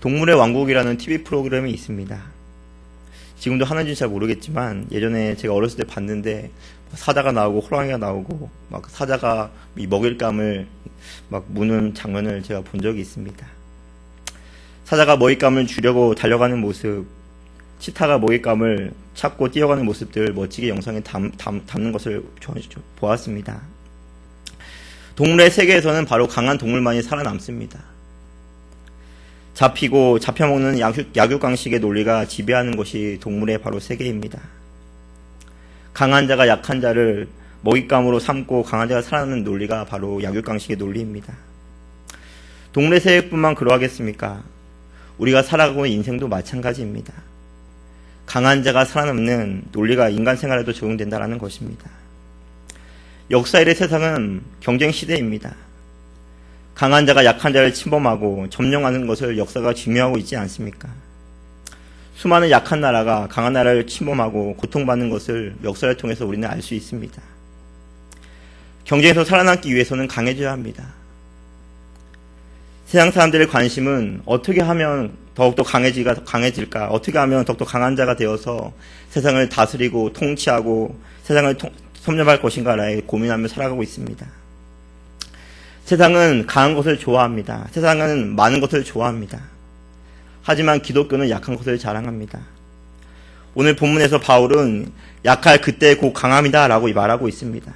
동물의 왕국이라는 TV 프로그램이 있습니다. 지금도 하는지 잘 모르겠지만 예전에 제가 어렸을 때 봤는데 사자가 나오고 호랑이가 나오고 막 사자가 이 먹잇감을 막 무는 장면을 제가 본 적이 있습니다. 사자가 먹잇감을 주려고 달려가는 모습, 치타가 먹잇감을 찾고 뛰어가는 모습들 멋지게 영상에 담는 것을 보았습니다. 동물의 세계에서는 바로 강한 동물만이 살아남습니다. 잡히고 잡혀먹는 약육강식의 논리가 지배하는 것이 동물의 바로 세계입니다. 강한 자가 약한 자를 먹잇감으로 삼고 강한 자가 살아남는 논리가 바로 약육강식의 논리입니다. 동물의 세계뿐만 그러하겠습니까? 우리가 살아가고 있는 인생도 마찬가지입니다. 강한 자가 살아남는 논리가 인간 생활에도 적용된다는 것입니다. 역사 이래 세상은 경쟁 시대입니다. 강한 자가 약한 자를 침범하고 점령하는 것을 역사가 증명하고 있지 않습니까? 수많은 약한 나라가 강한 나라를 침범하고 고통받는 것을 역사를 통해서 우리는 알 수 있습니다. 경쟁에서 살아남기 위해서는 강해져야 합니다. 세상 사람들의 관심은 어떻게 하면 더욱더 강해질까? 어떻게 하면 더욱더 강한 자가 되어서 세상을 다스리고 통치하고 세상을 섭렵할 것인가를 고민하며 살아가고 있습니다. 세상은 강한 것을 좋아합니다. 세상은 많은 것을 좋아합니다. 하지만 기독교는 약한 것을 자랑합니다. 오늘 본문에서 바울은 약할 그때 곧 강함이다 라고 말하고 있습니다.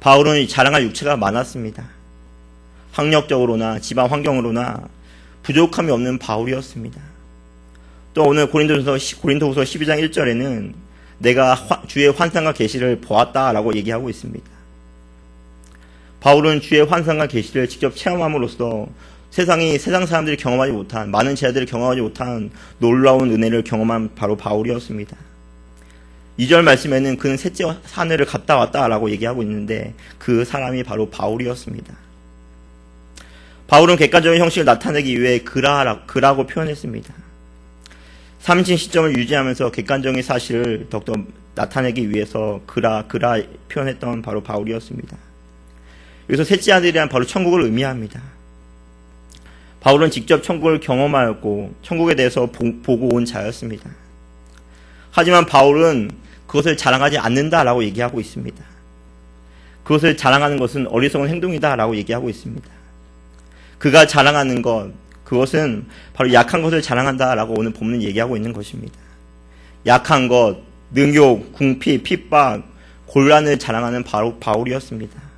바울은 자랑할 육체가 많았습니다. 학력적으로나 집안 환경으로나 부족함이 없는 바울이었습니다. 또 오늘 고린도후서 12장 1절에는 내가 주의 환상과 계시를 보았다라고 얘기하고 있습니다. 바울은 주의 환상과 계시를 직접 체험함으로써 세상 사람들이 경험하지 못한, 많은 제자들이 경험하지 못한 놀라운 은혜를 경험한 바로 바울이었습니다. 2절 말씀에는 그는 셋째 하늘을 갔다 왔다라고 얘기하고 있는데 그 사람이 바로 바울이었습니다. 바울은 객관적인 형식을 나타내기 위해 그라고 표현했습니다. 3인칭 시점을 유지하면서 객관적인 사실을 더욱더 나타내기 위해서 그라 표현했던 바로 바울이었습니다. 여기서 셋째 아들이란 바로 천국을 의미합니다. 바울은 직접 천국을 경험하였고 천국에 대해서 보고 온 자였습니다. 하지만 바울은 그것을 자랑하지 않는다라고 얘기하고 있습니다. 그것을 자랑하는 것은 어리석은 행동이다라고 얘기하고 있습니다. 그가 자랑하는 것, 그것은 바로 약한 것을 자랑한다라고 오늘 본문은 얘기하고 있는 것입니다. 약한 것, 능욕, 궁핍, 핍박, 곤란을 자랑하는 바울이었습니다.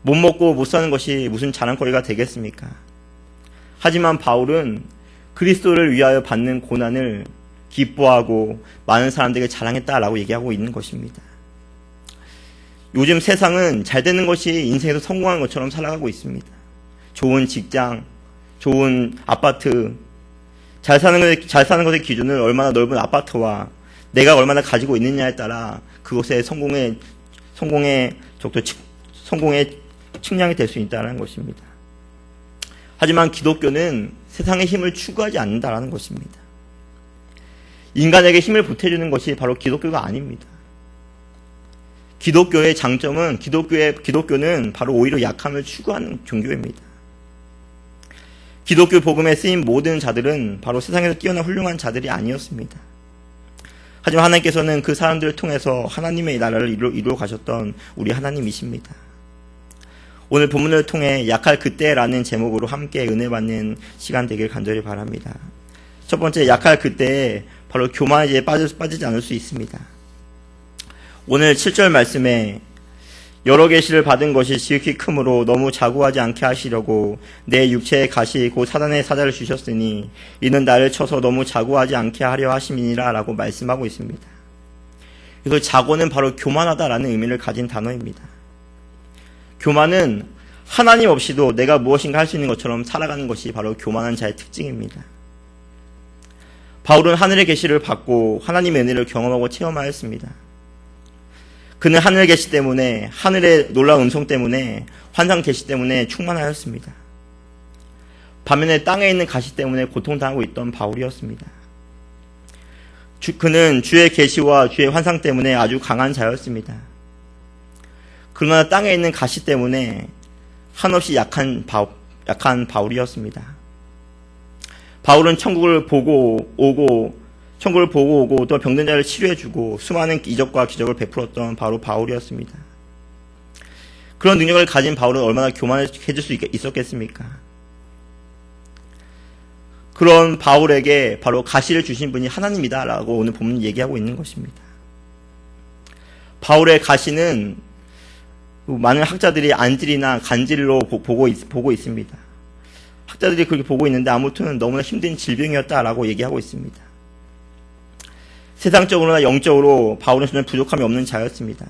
못 먹고 못 사는 것이 무슨 자랑거리가 되겠습니까? 하지만 바울은 그리스도를 위하여 받는 고난을 기뻐하고 많은 사람들에게 자랑했다라고 얘기하고 있는 것입니다. 요즘 세상은 잘 되는 것이 인생에서 성공하는 것처럼 살아가고 있습니다. 좋은 직장, 좋은 아파트, 잘 사는 것의 기준을 얼마나 넓은 아파트와 내가 얼마나 가지고 있느냐에 따라 그것의 성공의 측량이 될 수 있다는 것입니다. 하지만 기독교는 세상의 힘을 추구하지 않는다는 것입니다. 인간에게 힘을 보태주는 것이 바로 기독교가 아닙니다. 기독교의 장점은 기독교는 바로 오히려 약함을 추구하는 종교입니다. 기독교 복음에 쓰인 모든 자들은 바로 세상에서 뛰어난 훌륭한 자들이 아니었습니다. 하지만 하나님께서는 그 사람들을 통해서 하나님의 나라를 이루어 가셨던 우리 하나님이십니다. 오늘 본문을 통해 약할 그때라는 제목으로 함께 은혜 받는 시간 되길 간절히 바랍니다. 첫 번째, 약할 그때에 바로 교만에 빠지지 않을 수 있습니다. 오늘 7절 말씀에 여러 계시를 받은 것이 지극히 크므로 너무 자고하지 않게 하시려고 내 육체의 가시 곧 사단의 사자를 주셨으니 이는 나를 쳐서 너무 자고하지 않게 하려 하심이니라 라고 말씀하고 있습니다. 그래서 자고는 바로 교만하다라는 의미를 가진 단어입니다. 교만은 하나님 없이도 내가 무엇인가 할 수 있는 것처럼 살아가는 것이 바로 교만한 자의 특징입니다. 바울은 하늘의 계시를 받고 하나님의 은혜를 경험하고 체험하였습니다. 그는 하늘 계시 때문에, 하늘의 놀라운 음성 때문에, 환상 계시 때문에 충만하였습니다. 반면에 땅에 있는 가시 때문에 고통당하고 있던 바울이었습니다. 그는 주의 계시와 주의 환상 때문에 아주 강한 자였습니다. 그러나 땅에 있는 가시 때문에 한없이 약한 바울이었습니다. 바울은 천국을 보고 오고 또 병든 자를 치료해주고 수많은 이적과 기적을 베풀었던 바로 바울이었습니다. 그런 능력을 가진 바울은 얼마나 교만해질 수 있었겠습니까? 그런 바울에게 바로 가시를 주신 분이 하나님이다라고 오늘 본문이 얘기하고 있는 것입니다. 바울의 가시는 많은 학자들이 안질이나 간질로 보고 있습니다. 학자들이 그렇게 보고 있는데 아무튼 너무나 힘든 질병이었다라고 얘기하고 있습니다. 세상적으로나 영적으로 바울은 전혀 부족함이 없는 자였습니다.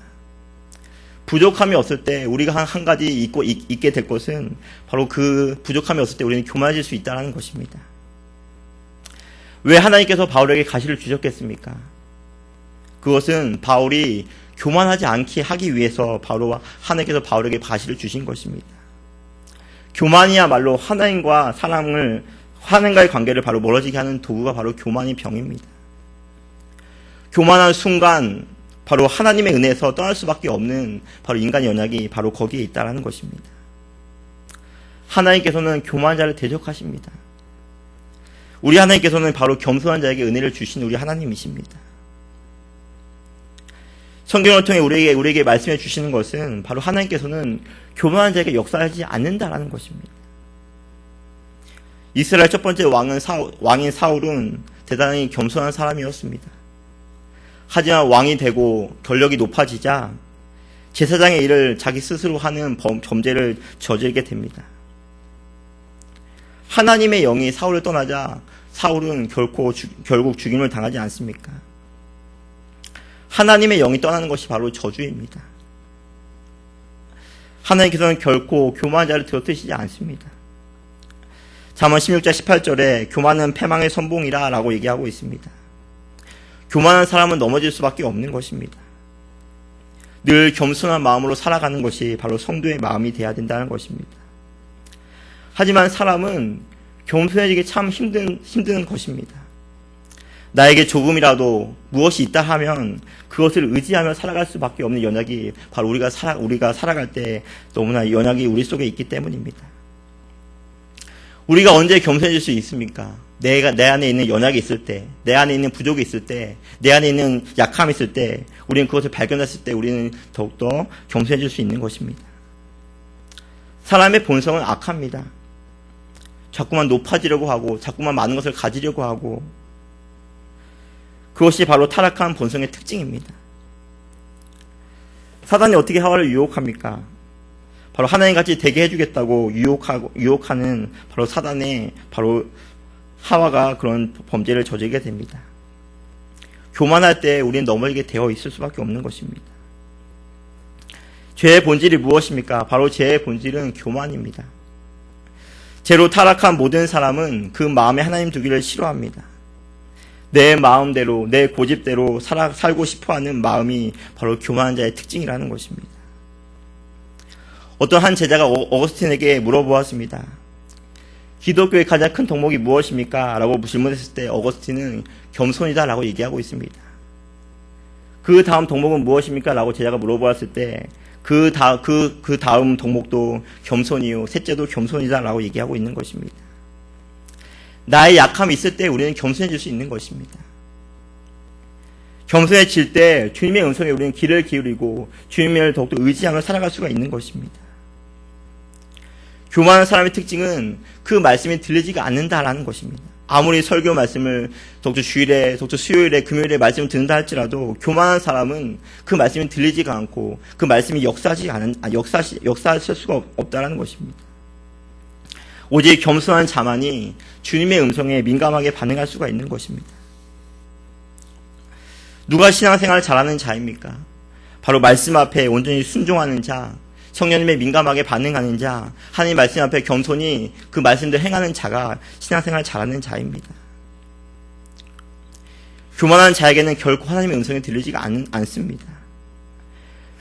부족함이 없을 때 우리가 한 가지 있게 될 것은 바로 그 부족함이 없을 때 우리는 교만해질 수 있다는 것입니다. 왜 하나님께서 바울에게 가시를 주셨겠습니까? 그것은 바울이 교만하지 않게 하기 위해서 하나님께서 바울에게 가시를 주신 것입니다. 교만이야말로 하나님과의 관계를 바로 멀어지게 하는 도구가 바로 교만의 병입니다. 교만한 순간 바로 하나님의 은혜에서 떠날 수밖에 없는 바로 인간의 연약이 바로 거기에 있다는 것입니다. 하나님께서는 교만한 자를 대적하십니다. 우리 하나님께서는 바로 겸손한 자에게 은혜를 주신 우리 하나님이십니다. 성경을 통해 우리에게 말씀해 주시는 것은 바로 하나님께서는 교만한 자에게 역사하지 않는다라는 것입니다. 이스라엘 첫 번째 왕인 사울은 대단히 겸손한 사람이었습니다. 하지만 왕이 되고 권력이 높아지자 제사장의 일을 자기 스스로 하는 범죄를 저지르게 됩니다. 하나님의 영이 사울을 떠나자 사울은 결국 죽임을 당하지 않습니까? 하나님의 영이 떠나는 것이 바로 저주입니다. 하나님께서는 결코 교만한 자를 들어뜨리시지 않습니다. 잠언 16장 18절에 교만은 패망의 선봉이라 라고 얘기하고 있습니다. 교만한 사람은 넘어질 수밖에 없는 것입니다. 늘 겸손한 마음으로 살아가는 것이 바로 성도의 마음이 되어야 된다는 것입니다. 하지만 사람은 겸손해지기 참 힘든 것입니다. 나에게 조금이라도 무엇이 있다 하면 그것을 의지하며 살아갈 수밖에 없는 연약이 바로 우리가 살아갈 때 너무나 연약이 우리 속에 있기 때문입니다. 우리가 언제 겸손해질 수 있습니까? 내 안에 있는 연약이 있을 때, 내 안에 있는 부족이 있을 때, 내 안에 있는 약함이 있을 때, 우리는 그것을 발견했을 때 우리는 더욱더 겸손해질 수 있는 것입니다. 사람의 본성은 악합니다. 자꾸만 높아지려고 하고, 자꾸만 많은 것을 가지려고 하고, 그것이 바로 타락한 본성의 특징입니다. 사단이 어떻게 하와를 유혹합니까? 바로 하나님같이 되게 해주겠다고 유혹하는 바로 사단의 바로 하와가 그런 범죄를 저지르게 됩니다. 교만할 때 우리는 넘어지게 되어 있을 수밖에 없는 것입니다. 죄의 본질이 무엇입니까? 바로 죄의 본질은 교만입니다. 죄로 타락한 모든 사람은 그 마음에 하나님 두기를 싫어합니다. 내 마음대로, 내 고집대로 살고 싶어하는 마음이 바로 교만한 자의 특징이라는 것입니다. 어떤 한 제자가 어거스틴에게 물어보았습니다. 기독교의 가장 큰 덕목이 무엇입니까? 라고 질문했을 때 어거스틴은 겸손이다 라고 얘기하고 있습니다. 그 다음 덕목은 무엇입니까? 라고 제자가 물어보았을 때 그 다음 덕목도 겸손이요, 셋째도 겸손이다 라고 얘기하고 있는 것입니다. 나의 약함이 있을 때 우리는 겸손해질 수 있는 것입니다. 겸손해질 때 주님의 음성에 우리는 귀를 기울이고 주님을 더욱더 의지하며 살아갈 수가 있는 것입니다. 교만한 사람의 특징은 그 말씀이 들리지가 않는다라는 것입니다. 아무리 설교 말씀을 더욱더 주일에, 더욱더 수요일에, 금요일에 말씀을 듣는다 할지라도 교만한 사람은 그 말씀이 들리지가 않고 그 말씀이 역사할 수가 없다라는 것입니다. 오직 겸손한 자만이 주님의 음성에 민감하게 반응할 수가 있는 것입니다. 누가 신앙생활을 잘하는 자입니까? 바로 말씀 앞에 온전히 순종하는 자, 성령님에 민감하게 반응하는 자, 하나님 말씀 앞에 겸손히 그 말씀대로 행하는 자가 신앙생활을 잘하는 자입니다. 교만한 자에게는 결코 하나님의 음성이 들리지가 않습니다.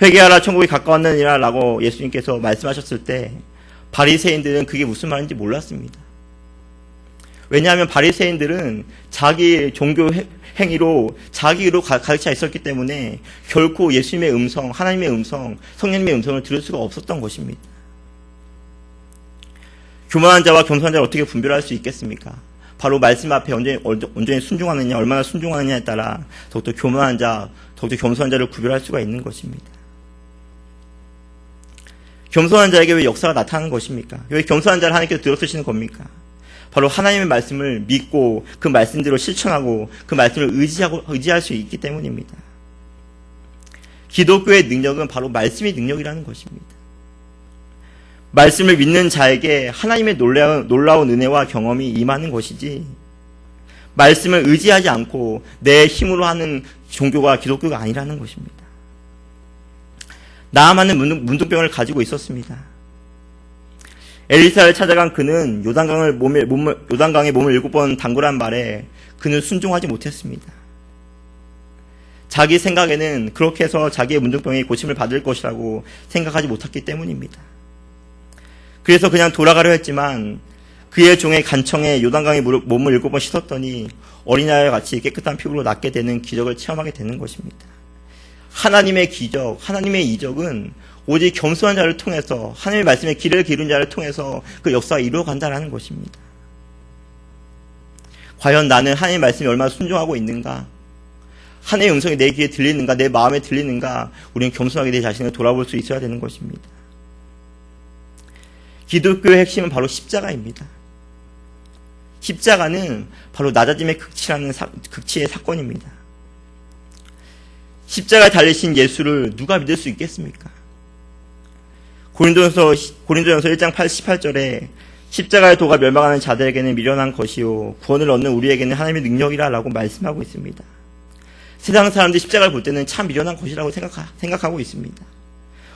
회개하라 천국이 가까웠느니라 라고 예수님께서 말씀하셨을 때 바리새인들은 그게 무슨 말인지 몰랐습니다. 왜냐하면 바리새인들은 자기 종교 행위로 자기로 가르쳐 있었기 때문에 결코 예수님의 음성, 하나님의 음성, 성령님의 음성을 들을 수가 없었던 것입니다. 교만한 자와 겸손한 자를 어떻게 분별할 수 있겠습니까? 바로 말씀 앞에 온전히 순종하느냐, 얼마나 순종하느냐에 따라 더욱더 교만한 자, 더욱더 겸손한 자를 구별할 수가 있는 것입니다. 겸손한 자에게 왜 역사가 나타나는 것입니까? 왜 겸손한 자를 하나님께서 들어쓰시는 겁니까? 바로 하나님의 말씀을 믿고 그 말씀대로 실천하고 그 말씀을 의지할 수 있기 때문입니다. 기독교의 능력은 바로 말씀의 능력이라는 것입니다. 말씀을 믿는 자에게 하나님의 놀라운 은혜와 경험이 임하는 것이지, 말씀을 의지하지 않고 내 힘으로 하는 종교가 기독교가 아니라는 것입니다. 나아만은 문둥병을 가지고 있었습니다. 엘리사를 찾아간 그는 요단강에 몸을 7번 담그란 말에 그는 순종하지 못했습니다. 자기 생각에는 그렇게 해서 자기의 문둥병이 고침을 받을 것이라고 생각하지 못했기 때문입니다. 그래서 그냥 돌아가려 했지만 그의 종의 간청에 요단강에 몸을 7번 씻었더니 어린아이와 같이 깨끗한 피부로 낫게 되는 기적을 체험하게 되는 것입니다. 하나님의 기적, 하나님의 이적은 오직 겸손한 자를 통해서, 하나님의 말씀에 귀를 기른 자를 통해서 그 역사가 이루어간다는 것입니다. 과연 나는 하나님의 말씀에 얼마나 순종하고 있는가? 하나님의 음성이 내 귀에 들리는가? 내 마음에 들리는가? 우리는 겸손하게 내 자신을 돌아볼 수 있어야 되는 것입니다. 기독교의 핵심은 바로 십자가입니다. 십자가는 바로 낮아짐의 극치의 사건입니다. 십자가에 달리신 예수를 누가 믿을 수 있겠습니까? 고린도전서 1장 18절에 십자가의 도가 멸망하는 자들에게는 미련한 것이요 구원을 얻는 우리에게는 하나님의 능력이라 라고 말씀하고 있습니다. 세상 사람들이 십자가를 볼 때는 참 미련한 것이라고 생각하고 있습니다.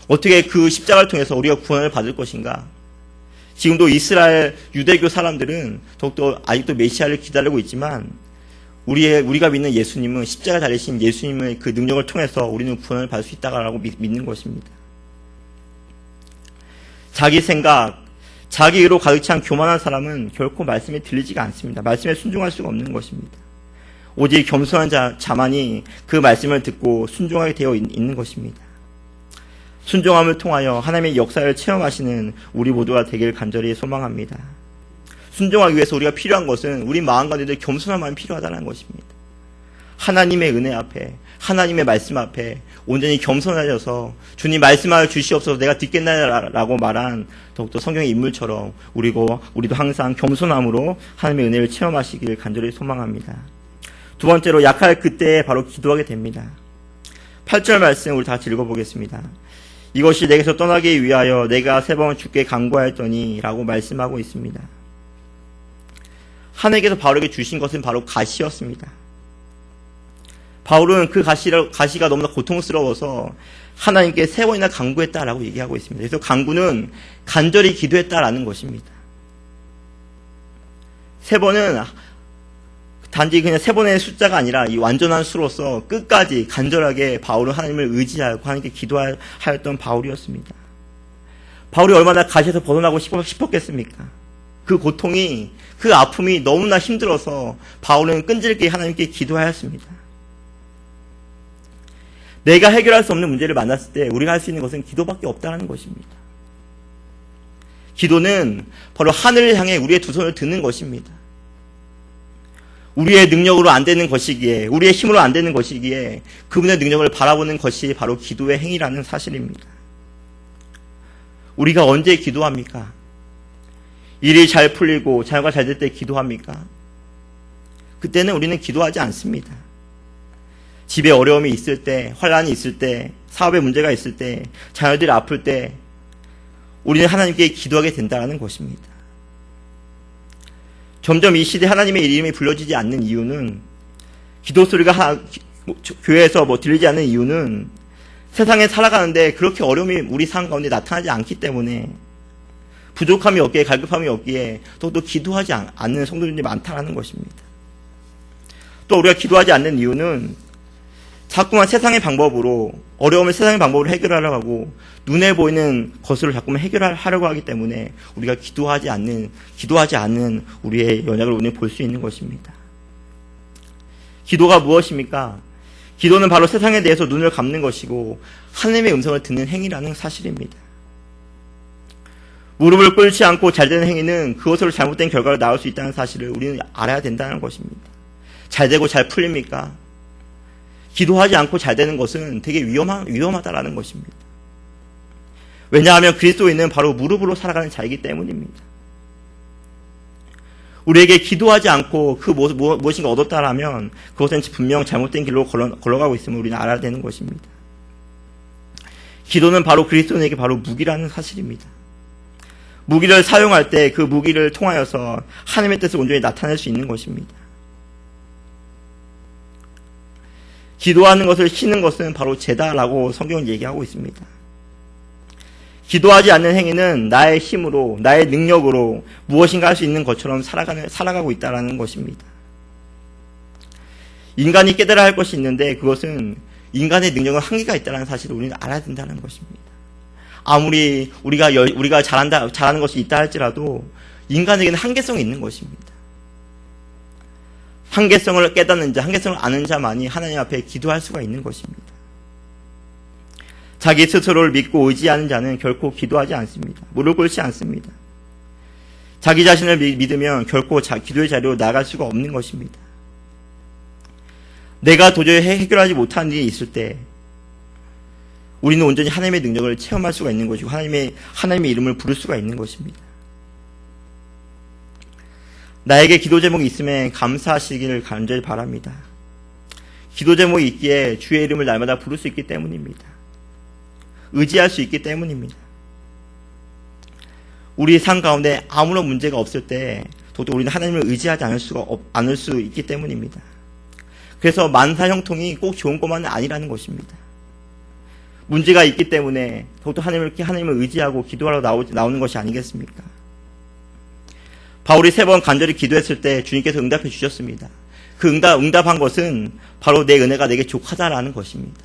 어떻게 그 십자가를 통해서 우리가 구원을 받을 것인가? 지금도 이스라엘 유대교 사람들은 더욱더 아직도 메시아를 기다리고 있지만 우리가 믿는 예수님은 십자가에 달리신 예수님의 그 능력을 통해서 우리는 구원을 받을 수 있다라고 믿는 것입니다. 자기 생각, 자기 의로 가득 찬 교만한 사람은 결코 말씀에 들리지가 않습니다. 말씀에 순종할 수가 없는 것입니다. 오직 겸손한 자만이 그 말씀을 듣고 순종하게 되어 있는 것입니다. 순종함을 통하여 하나님의 역사를 체험하시는 우리 모두가 되길 간절히 소망합니다. 순종하기 위해서 우리가 필요한 것은 우리 마음 가운데 겸손함만 필요하다는 것입니다. 하나님의 은혜 앞에, 하나님의 말씀 앞에 온전히 겸손해져서 주님 말씀하여 주시옵소서 내가 듣겠나라고 말한 더욱더 성경의 인물처럼 우리도 항상 겸손함으로 하나님의 은혜를 체험하시길 간절히 소망합니다. 두 번째로 약할 그때에 바로 기도하게 됩니다. 8절 말씀 우리 다 같이 읽어보겠습니다. 이것이 내게서 떠나기 위하여 내가 3번 주께 간구하였더니 라고 말씀하고 있습니다. 하나님께서 바울에게 주신 것은 바로 가시였습니다. 바울은 그 가시가 너무나 고통스러워서 하나님께 3번이나 간구했다라고 얘기하고 있습니다. 그래서 간구는 간절히 기도했다라는 것입니다. 3번은 단지 그냥 3번의 숫자가 아니라 이 완전한 수로서 끝까지 간절하게 바울은 하나님을 의지하고 하나님께 기도하였던 바울이었습니다. 바울이 얼마나 가시에서 벗어나고 싶었겠습니까? 그 고통이, 그 아픔이 너무나 힘들어서 바울은 끈질기게 하나님께 기도하였습니다. 내가 해결할 수 없는 문제를 만났을 때 우리가 할 수 있는 것은 기도밖에 없다는 것입니다. 기도는 바로 하늘을 향해 우리의 두 손을 드는 것입니다. 우리의 능력으로 안 되는 것이기에, 우리의 힘으로 안 되는 것이기에 그분의 능력을 바라보는 것이 바로 기도의 행위라는 사실입니다. 우리가 언제 기도합니까? 일이 잘 풀리고 자녀가 잘 될 때 기도합니까? 그때는 우리는 기도하지 않습니다. 집에 어려움이 있을 때, 환난이 있을 때, 사업에 문제가 있을 때, 자녀들이 아플 때 우리는 하나님께 기도하게 된다는 것입니다. 점점 이 시대에 하나님의 이름이 불려지지 않는 이유는, 기도 소리가 교회에서 들리지 않는 이유는 세상에 살아가는데 그렇게 어려움이 우리 삶 가운데 나타나지 않기 때문에, 부족함이 없기에, 갈급함이 없기에 또 기도하지 않는 성도들이 많다는 것입니다. 또 우리가 기도하지 않는 이유는 자꾸만 세상의 방법으로, 어려움을 세상의 방법으로 해결하려고 하고 눈에 보이는 것으로 자꾸만 해결하려고 하기 때문에 우리가 기도하지 않는 우리의 연약을 우리는 볼 수 있는 것입니다. 기도가 무엇입니까? 기도는 바로 세상에 대해서 눈을 감는 것이고 하나님의 음성을 듣는 행위라는 사실입니다. 무릎을 꿇지 않고 잘 되는 행위는 그것으로 잘못된 결과가 나올 수 있다는 사실을 우리는 알아야 된다는 것입니다. 잘 되고 잘 풀립니까? 기도하지 않고 잘 되는 것은 되게 위험하다라는 것입니다. 왜냐하면 그리스도인은 바로 무릎으로 살아가는 자이기 때문입니다. 우리에게 기도하지 않고 그 무엇인가 얻었다라면 그것은 분명 잘못된 길로 걸어가고 있음을 우리는 알아야 되는 것입니다. 기도는 바로 그리스도인에게 바로 무기라는 사실입니다. 무기를 사용할 때 그 무기를 통하여서 하나님의 뜻을 온전히 나타낼 수 있는 것입니다. 기도하는 것을 쉬는 것은 바로 죄다라고 성경은 얘기하고 있습니다. 기도하지 않는 행위는 나의 힘으로, 나의 능력으로 무엇인가 할 수 있는 것처럼 살아가고 있다는 것입니다. 인간이 깨달아야 할 것이 있는데 그것은 인간의 능력은 한계가 있다는 사실을 우리는 알아야 된다는 것입니다. 아무리 우리가 잘하는 것이 있다 할지라도 인간에게는 한계성이 있는 것입니다. 한계성을 깨닫는 자, 한계성을 아는 자만이 하나님 앞에 기도할 수가 있는 것입니다. 자기 스스로를 믿고 의지하는 자는 결코 기도하지 않습니다. 무릎 꿇지 않습니다. 자기 자신을 믿으면 결코 기도의 자리로 나갈 수가 없는 것입니다. 내가 도저히 해결하지 못하는 일이 있을 때 우리는 온전히 하나님의 능력을 체험할 수가 있는 것이고 하나님의 이름을 부를 수가 있는 것입니다. 나에게 기도 제목이 있음에 감사하시기를 간절히 바랍니다. 기도 제목이 있기에 주의 이름을 날마다 부를 수 있기 때문입니다. 의지할 수 있기 때문입니다. 우리 삶 가운데 아무런 문제가 없을 때 더욱더 우리는 하나님을 의지하지 않을 수 있기 때문입니다. 그래서 만사 형통이 꼭 좋은 것만은 아니라는 것입니다. 문제가 있기 때문에 더욱더 하나님을 의지하고 기도하러 나오는 것이 아니겠습니까? 바울이 3번 간절히 기도했을 때 주님께서 응답해 주셨습니다. 그 응답한 것은 바로 내 은혜가 내게 족하다라는 것입니다.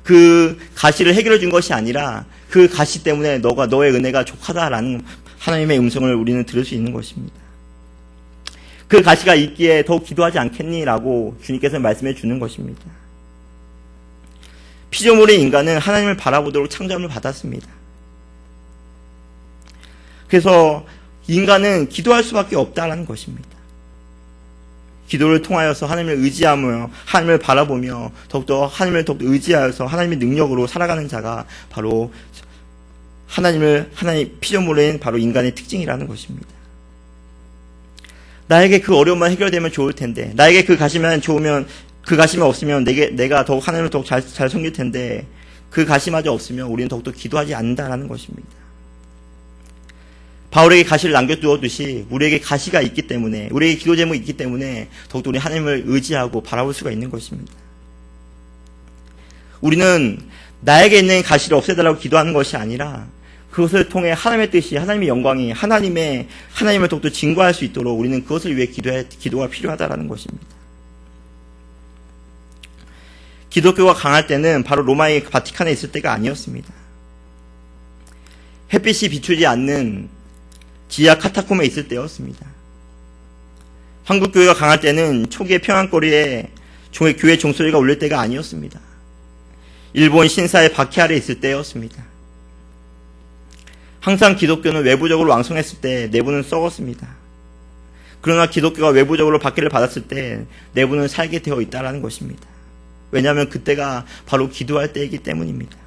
그 가시를 해결해 준 것이 아니라 그 가시 때문에 너의 은혜가 족하다라는 하나님의 음성을 우리는 들을 수 있는 것입니다. 그 가시가 있기에 더욱 기도하지 않겠니라고 주님께서 말씀해 주는 것입니다. 피조물의 인간은 하나님을 바라보도록 창조함을 받았습니다. 그래서 인간은 기도할 수밖에 없다라는 것입니다. 기도를 통하여서 하나님을 의지하며 하나님을 바라보며 더욱더 하나님을 더욱더 의지하여서 하나님의 능력으로 살아가는 자가 바로 하나님 피조물인 바로 인간의 특징이라는 것입니다. 나에게 그 어려움만 해결되면 좋을 텐데, 나에게 그 가시만 없으면 내가 더욱 하나님을 더욱 잘 섬길 텐데, 그 가시마저 없으면 우리는 더욱더 기도하지 않는다라는 것입니다. 바울에게 가시를 남겨두었듯이 우리에게 가시가 있기 때문에, 우리에게 기도 제목이 있기 때문에 더욱더 우리 하나님을 의지하고 바라볼 수가 있는 것입니다. 우리는 나에게 있는 가시를 없애달라고 기도하는 것이 아니라 그것을 통해 하나님의 뜻이, 하나님의 영광이 하나님을 더욱더 증거할 수 있도록 우리는 그것을 위해 기도가 필요하다라는 것입니다. 기독교가 강할 때는 바로 로마의 바티칸에 있을 때가 아니었습니다. 햇빛이 비추지 않는 지하 카타콤에 있을 때였습니다. 한국교회가 강할 때는 초기의 평안거리에 교회 종소리가 울릴 때가 아니었습니다. 일본 신사의 박해 아래 있을 때였습니다. 항상 기독교는 외부적으로 왕성했을 때 내부는 썩었습니다. 그러나 기독교가 외부적으로 박해를 받았을 때 내부는 살게 되어 있다는 것입니다. 왜냐하면 그때가 바로 기도할 때이기 때문입니다.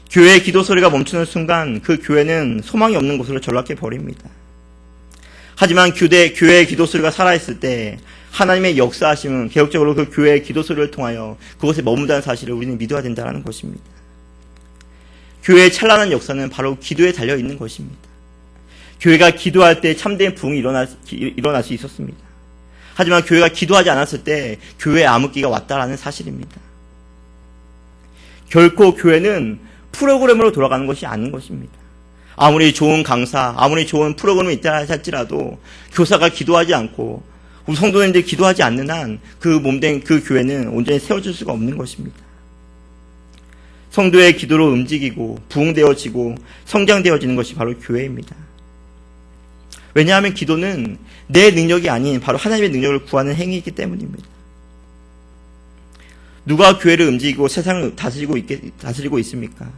교회의 기도 소리가 멈추는 순간 그 교회는 소망이 없는 곳으로 전락해 버립니다. 하지만 교회의 기도 소리가 살아있을 때 하나님의 역사하심은 계속적으로 그 교회의 기도 소리를 통하여 그곳에 머문다는 사실을 우리는 믿어야 된다는 것입니다. 교회의 찬란한 역사는 바로 기도에 달려있는 것입니다. 교회가 기도할 때 참된 부흥이 일어날 수 있었습니다. 하지만 교회가 기도하지 않았을 때 교회에 암흑기가 왔다라는 사실입니다. 결코 교회는 프로그램으로 돌아가는 것이 아닌 것입니다. 아무리 좋은 강사, 아무리 좋은 프로그램이 있다 할지라도 교사가 기도하지 않고 우리 성도님들이 기도하지 않는 한 그 몸된 그 교회는 온전히 세워질 수가 없는 것입니다. 성도의 기도로 움직이고 부흥되어지고 성장되어지는 것이 바로 교회입니다. 왜냐하면 기도는 내 능력이 아닌 바로 하나님의 능력을 구하는 행위이기 때문입니다. 누가 교회를 움직이고 세상을 다스리고 있습니까?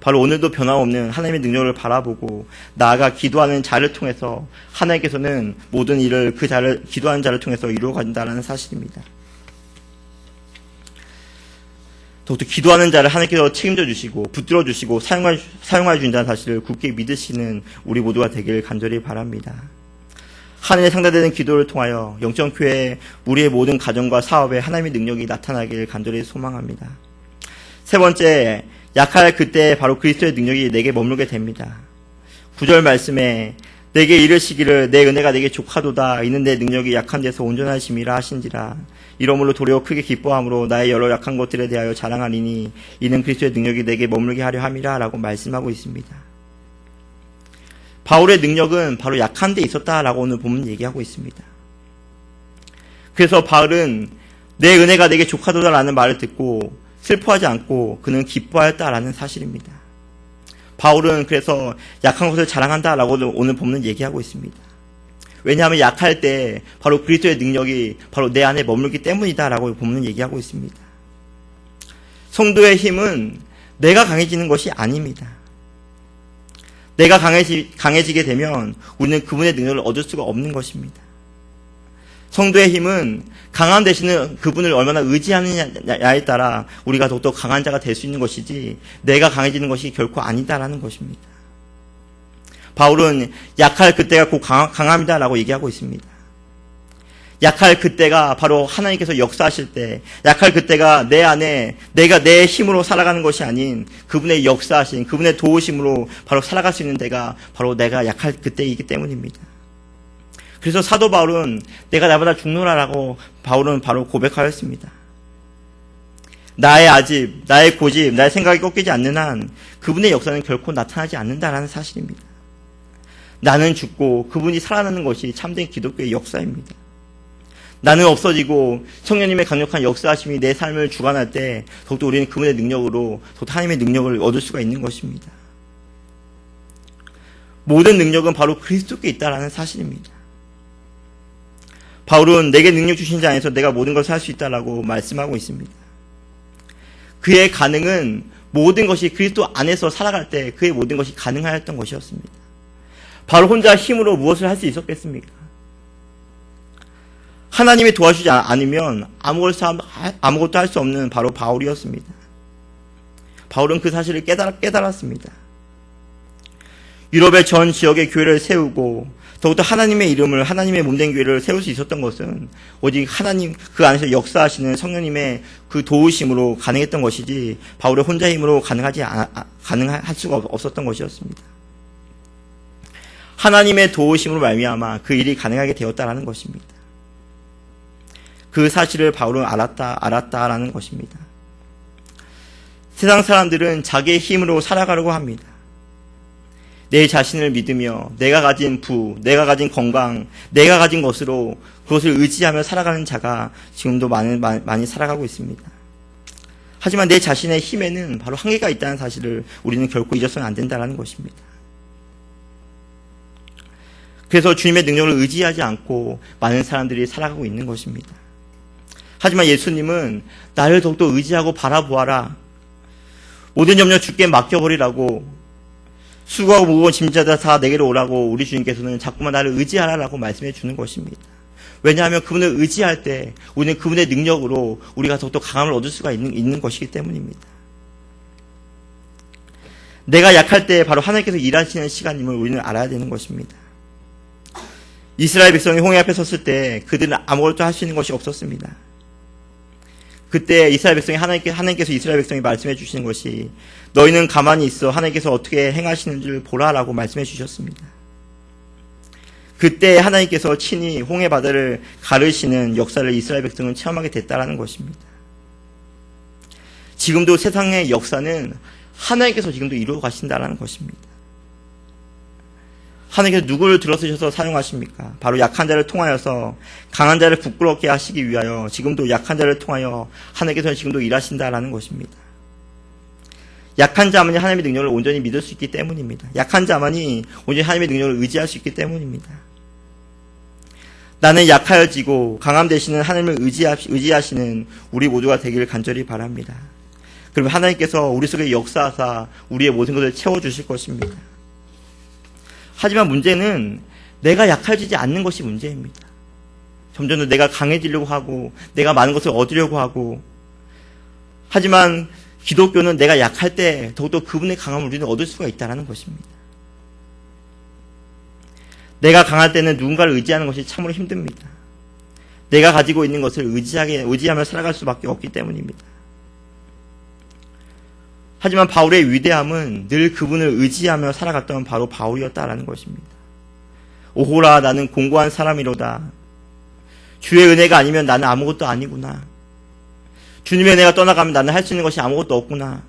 바로 오늘도 변함없는 하나님의 능력을 바라보고 나아가 기도하는 자를 통해서 하나님께서는 모든 일을 기도하는 자를 통해서 이루어 가신다는 사실입니다. 더욱더 기도하는 자를 하나님께서 책임져 주시고 붙들어 주시고 사용하여 준다는 사실을 굳게 믿으시는 우리 모두가 되길 간절히 바랍니다. 하늘에 상달되는 기도를 통하여 영정교회 우리의 모든 가정과 사업에 하나님의 능력이 나타나길 간절히 소망합니다. 세 번째, 약할 그때 바로 그리스도의 능력이 내게 머물게 됩니다. 9절 말씀에 내게 이르시기를 내 은혜가 내게 족하도다 이는 내 능력이 약한 데서 온전하심이라 하신지라 이러므로 도리어 크게 기뻐함으로 나의 여러 약한 것들에 대하여 자랑하리니 이는 그리스도의 능력이 내게 머물게 하려 함이라 라고 말씀하고 있습니다. 바울의 능력은 바로 약한 데 있었다라고 오늘 본문 얘기하고 있습니다. 그래서 바울은 내 은혜가 내게 족하도다라는 말을 듣고 슬퍼하지 않고 그는 기뻐하였다라는 사실입니다. 바울은 그래서 약한 것을 자랑한다라고 오늘 본문 얘기하고 있습니다. 왜냐하면 약할 때 바로 그리스도의 능력이 바로 내 안에 머물기 때문이다라고 본문 얘기하고 있습니다. 성도의 힘은 내가 강해지는 것이 아닙니다. 내가 강해지게 되면 우리는 그분의 능력을 얻을 수가 없는 것입니다. 성도의 힘은 강한 대신에 그분을 얼마나 의지하느냐에 따라 우리가 더욱더 강한 자가 될 수 있는 것이지 내가 강해지는 것이 결코 아니다라는 것입니다. 바울은 약할 그때가 곧 강함이다라고 얘기하고 있습니다. 약할 그때가 바로 하나님께서 역사하실 때, 약할 그때가 내 안에 내가 내 힘으로 살아가는 것이 아닌 그분의 역사하신 그분의 도우심으로 바로 살아갈 수 있는 때가 바로 내가 약할 그때이기 때문입니다. 그래서 사도 바울은 내가 나보다 죽노라라고 바울은 바로 고백하였습니다. 나의 아집, 나의 고집, 나의 생각이 꺾이지 않는 한 그분의 역사는 결코 나타나지 않는다라는 사실입니다. 나는 죽고 그분이 살아나는 것이 참된 기독교의 역사입니다. 나는 없어지고 성령님의 강력한 역사하심이 내 삶을 주관할 때 더욱더 우리는 그분의 능력으로 더욱더 하나님의 능력을 얻을 수가 있는 것입니다. 모든 능력은 바로 그리스도께 있다라는 사실입니다. 바울은 내게 능력 주신 자 안에서 내가 모든 것을 할 수 있다라고 말씀하고 있습니다. 그의 가능은 모든 것이 그리스도 안에서 살아갈 때 그의 모든 것이 가능하였던 것이었습니다. 바로 혼자 힘으로 무엇을 할 수 있었겠습니까? 하나님이 도와주지 않으면 아무것도 할 수 없는 바로 바울이었습니다. 바울은 그 사실을 깨달았습니다. 유럽의 전 지역의 교회를 세우고 더욱더 하나님의 이름을 하나님의 몸된 교회를 세울 수 있었던 것은 오직 하나님 그 안에서 역사하시는 성령님의 그 도우심으로 가능했던 것이지 바울의 혼자 힘으로 가능할 수가 없었던 것이었습니다. 하나님의 도우심으로 말미암아 그 일이 가능하게 되었다라는 것입니다. 그 사실을 바울은 알았다라는 것입니다. 세상 사람들은 자기의 힘으로 살아가려고 합니다. 내 자신을 믿으며 내가 가진 내가 가진 건강, 내가 가진 것으로 그것을 의지하며 살아가는 자가 지금도 많이 살아가고 있습니다. 하지만 내 자신의 힘에는 바로 한계가 있다는 사실을 우리는 결코 잊어서는 안 된다는 것입니다. 그래서 주님의 능력을 의지하지 않고 많은 사람들이 살아가고 있는 것입니다. 하지만 예수님은 나를 더욱더 의지하고 바라보아라. 모든 염려 주께 맡겨버리라고 수고하고 무거운 짐자들 다 내게로 오라고 우리 주님께서는 자꾸만 나를 의지하라라고 말씀해 주는 것입니다. 왜냐하면 그분을 의지할 때 우리는 그분의 능력으로 우리가 더욱더 강함을 얻을 수가 있는 것이기 때문입니다. 내가 약할 때 바로 하나님께서 일하시는 시간임을 우리는 알아야 되는 것입니다. 이스라엘 백성이 홍해 앞에 섰을 때 그들은 아무것도 할 수 있는 것이 없었습니다. 그때 이스라엘 백성이 하나님께서 이스라엘 백성이 말씀해 주시는 것이 너희는 가만히 있어 하나님께서 어떻게 행하시는지를 보라라고 말씀해 주셨습니다. 그때 하나님께서 친히 홍해 바다를 가르시는 역사를 이스라엘 백성은 체험하게 됐다라는 것입니다. 지금도 세상의 역사는 하나님께서 지금도 이루어 가신다라는 것입니다. 하나님께서 누구를 들어서셔서 사용하십니까? 바로 약한 자를 통하여서 강한 자를 부끄럽게 하시기 위하여 지금도 약한 자를 통하여 하나님께서는 지금도 일하신다라는 것입니다. 약한 자만이 하나님의 능력을 온전히 믿을 수 있기 때문입니다. 약한 자만이 온전히 하나님의 능력을 의지할 수 있기 때문입니다. 나는 약하여지고 강함 되시는 하나님을 의지하시는 우리 모두가 되기를 간절히 바랍니다. 그러면 하나님께서 우리 속에 역사하사 우리의 모든 것을 채워주실 것입니다. 하지만 문제는 내가 약해지지 않는 것이 문제입니다. 점점 더 내가 강해지려고 하고 내가 많은 것을 얻으려고 하고, 하지만 기독교는 내가 약할 때 더욱더 그분의 강함을 우리는 얻을 수가 있다는 것입니다. 내가 강할 때는 누군가를 의지하는 것이 참으로 힘듭니다. 내가 가지고 있는 것을 의지하며 살아갈 수밖에 없기 때문입니다. 하지만 바울의 위대함은 늘 그분을 의지하며 살아갔던 바로 바울이었다라는 것입니다. 오호라, 나는 공고한 사람이로다. 주의 은혜가 아니면 나는 아무것도 아니구나. 주님의 은혜가 떠나가면 나는 할 수 있는 것이 아무것도 없구나.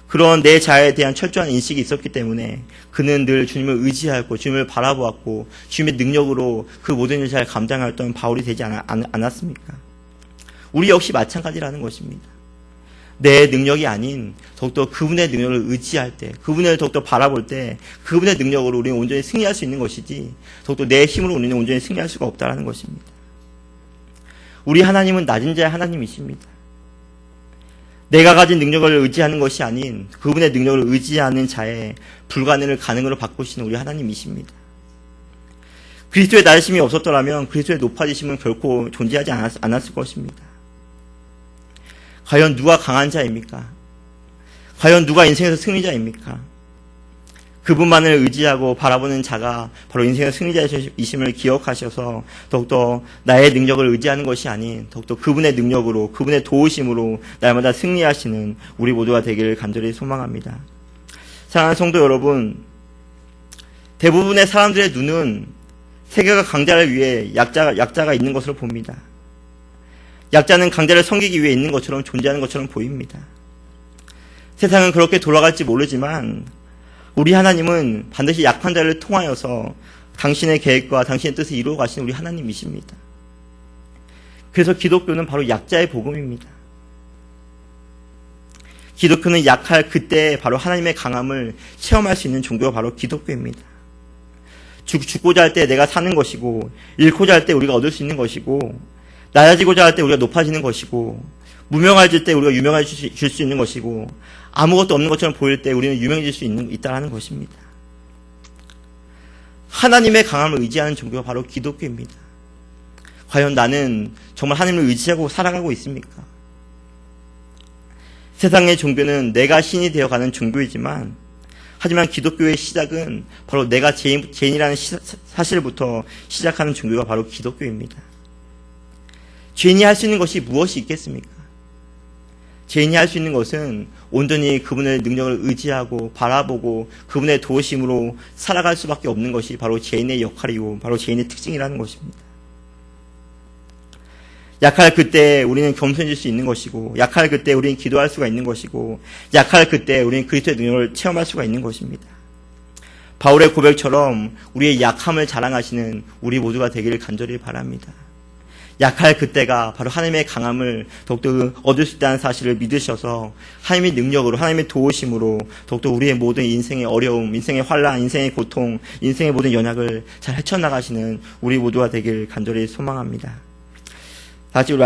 그런 내 자아에 대한 철저한 인식이 있었기 때문에 그는 늘 주님을 의지하고 주님을 바라보았고 주님의 능력으로 그 모든 일을 잘 감당했던 바울이 되지 않았습니까? 우리 역시 마찬가지라는 것입니다. 내 능력이 아닌 더욱더 그분의 능력을 의지할 때, 그분을 더욱더 바라볼 때 그분의 능력으로 우리는 온전히 승리할 수 있는 것이지 더욱더 내 힘으로 우리는 온전히 승리할 수가 없다는 것입니다. 우리 하나님은 낮은 자의 하나님이십니다. 내가 가진 능력을 의지하는 것이 아닌 그분의 능력을 의지하는 자의 불가능을 가능으로 바꾸시는 우리 하나님이십니다. 그리스도의 낮으심이 없었더라면 그리스도의 높아지심은 결코 존재하지 않았을 것입니다. 과연 누가 강한 자입니까? 과연 누가 인생에서 승리자입니까? 그분만을 의지하고 바라보는 자가 바로 인생의 승리자이심을 기억하셔서 더욱더 나의 능력을 의지하는 것이 아닌 더욱더 그분의 능력으로, 그분의 도우심으로 날마다 승리하시는 우리 모두가 되기를 간절히 소망합니다. 사랑하는 성도 여러분, 대부분의 사람들의 눈은 세계가 강자를 위해 약자가 있는 것으로 봅니다. 약자는 강자를 섬기기 위해 있는 것처럼 존재하는 것처럼 보입니다. 세상은 그렇게 돌아갈지 모르지만 우리 하나님은 반드시 약한 자를 통하여서 당신의 계획과 당신의 뜻을 이루어 가시는 우리 하나님이십니다. 그래서 기독교는 바로 약자의 복음입니다. 기독교는 약할 그때 바로 하나님의 강함을 체험할 수 있는 종교가 바로 기독교입니다. 죽고자 할 때 내가 사는 것이고, 잃고자 할 때 우리가 얻을 수 있는 것이고, 낮아지고자 할 때 우리가 높아지는 것이고, 무명해질 때 우리가 유명해질 수 있는 것이고, 아무것도 없는 것처럼 보일 때 우리는 유명해질 수 있다는 것입니다. 하나님의 강함을 의지하는 종교가 바로 기독교입니다. 과연 나는 정말 하나님을 의지하고 살아가고 있습니까? 세상의 종교는 내가 신이 되어가는 종교이지만, 하지만 기독교의 시작은 바로 내가 죄인이라는 사실부터 시작하는 종교가 바로 기독교입니다. 죄인이 할 수 있는 것이 무엇이 있겠습니까? 죄인이 할 수 있는 것은 온전히 그분의 능력을 의지하고 바라보고 그분의 도우심으로 살아갈 수밖에 없는 것이 바로 죄인의 역할이고 바로 죄인의 특징이라는 것입니다. 약할 그때 우리는 겸손해질 수 있는 것이고, 약할 그때 우리는 기도할 수가 있는 것이고, 약할 그때 우리는 그리스도의 능력을 체험할 수가 있는 것입니다. 바울의 고백처럼 우리의 약함을 자랑하시는 우리 모두가 되기를 간절히 바랍니다. 약할 그때가 바로 하나님의 강함을 더욱더 얻을 수 있다는 사실을 믿으셔서 하나님의 능력으로, 하나님의 도우심으로 더욱더 우리의 모든 인생의 어려움, 인생의 환난, 인생의 고통, 인생의 모든 연약을 잘 헤쳐나가시는 우리 모두가 되길 간절히 소망합니다. 다시 우리